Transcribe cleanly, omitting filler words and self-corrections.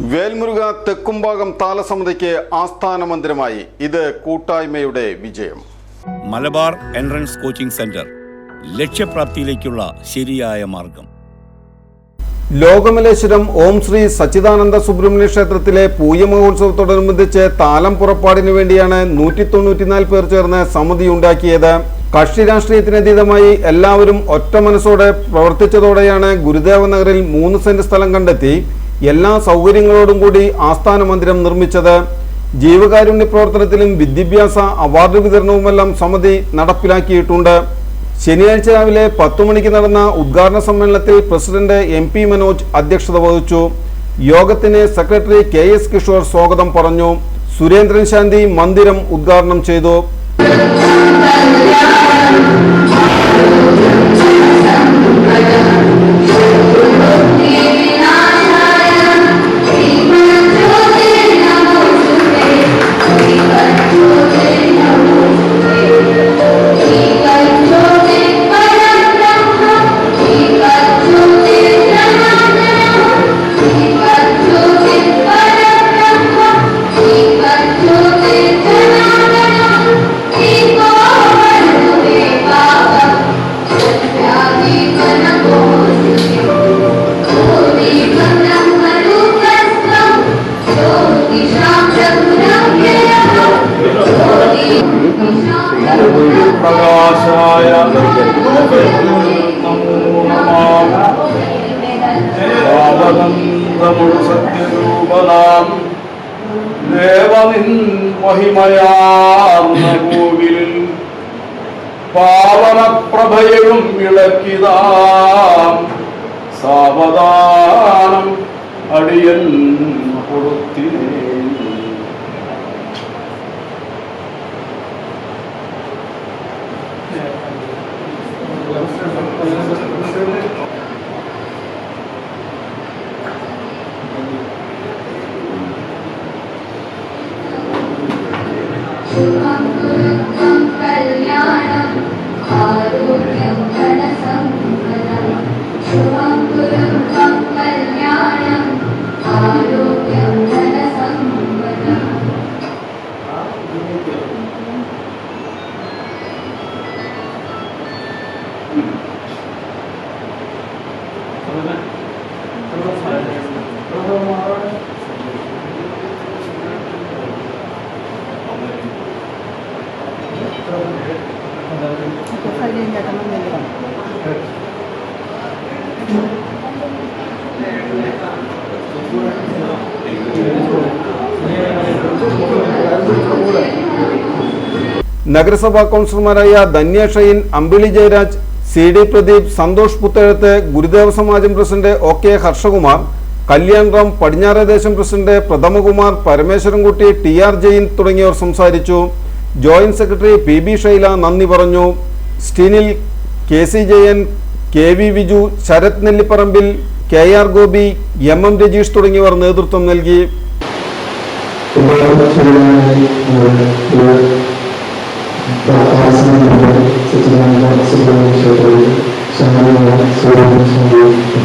വേൽമുരുക തെക്കുംഭാഗം താലസമിതിക്ക് ആസ്ഥാന മന്ദിരമായി. ഇത് കൂട്ടായ്മയുടെ വിജയം. മലബാർ എൻട്രൻസ് കോച്ചിംഗ് സെന്റർ, ലക്ഷ്യപ്രാപ്തിയിലേക്കുള്ള ശരിയായ മാർഗം. ലോകമലേശ്വരം ഓം ശ്രീ സച്ചിദാനന്ദ സുബ്രഹ്മണ്യ ക്ഷേത്രത്തിലെ പൂയമഹോത്സവത്തോടനുബന്ധിച്ച് താലം പുറപ്പാടിനു വേണ്ടിയാണ് 194 പേർ ചേർന്ന് സമിതി ഉണ്ടാക്കിയത്. കക്ഷി രാഷ്ട്രീയത്തിനതീതമായി എല്ലാവരും ഒറ്റ മനസ്സോടെ പ്രവർത്തിച്ചതോടെയാണ് ഗുരുദേവ നഗറിൽ 3 സെന്റ് സ്ഥലം കണ്ടെത്തി എല്ലാ സൗകര്യങ്ങളോടും കൂടി ആസ്ഥാന മന്ദിരം നിർമ്മിച്ചത്. ജീവകാരുണ്യ പ്രവർത്തനത്തിലും വിദ്യാഭ്യാസ അവാർഡ് വിതരണവുമെല്ലാം സമിതി നടപ്പിലാക്കിയിട്ടുണ്ട്. ശനിയാഴ്ച രാവിലെ 10 മണിക്ക് നടന്ന ഉദ്ഘാടന സമ്മേളനത്തിൽ പ്രസിഡന്റ് MP മനോജ് അധ്യക്ഷത വഹിച്ചു. യോഗത്തിന് സെക്രട്ടറി KS കിഷോർ സ്വാഗതം പറഞ്ഞു. സുരേന്ദ്രൻ ശാന്തി മന്ദിരം ഉദ്ഘാടനം ചെയ്തു. പ്രകാശായ സത്യരൂപനാം ദേവനിൻ മഹിമയാർന്ന കോവിലിൽ പാവനപ്രഭയും വിളക്കിതാം സാവധാനം അടിയൻ കൊടുത്തിനേ. നഗരസഭാ കൗൺസിലർമാരായ ധന്യ ഷൈൻ, അമ്പിളി ജയരാജ്, CD പ്രദീപ്, സന്തോഷ് പുത്തേഴത്ത്, ഗുരുദേവ സമാജം പ്രസിഡന്റ് OK ഹർഷകുമാർ, കല്യാൺ റാം, പടിഞ്ഞാറേ ദേശം പ്രസിഡന്റ് പ്രഥമകുമാർ, പരമേശ്വരൻകുട്ടി, TR ജെയിൻ തുടങ്ങിയവർ സംസാരിച്ചു. ജോയിന്റ് സെക്രട്ടറി PB ഷൈല നന്ദി പറഞ്ഞു. സ്റ്റിനിൽ, KC Jayan, KV Viju, Sarath Nelliparambil, KR Gopi, MM Rajeesh തുടങ്ങിയവർ നേതൃത്വം നൽകി.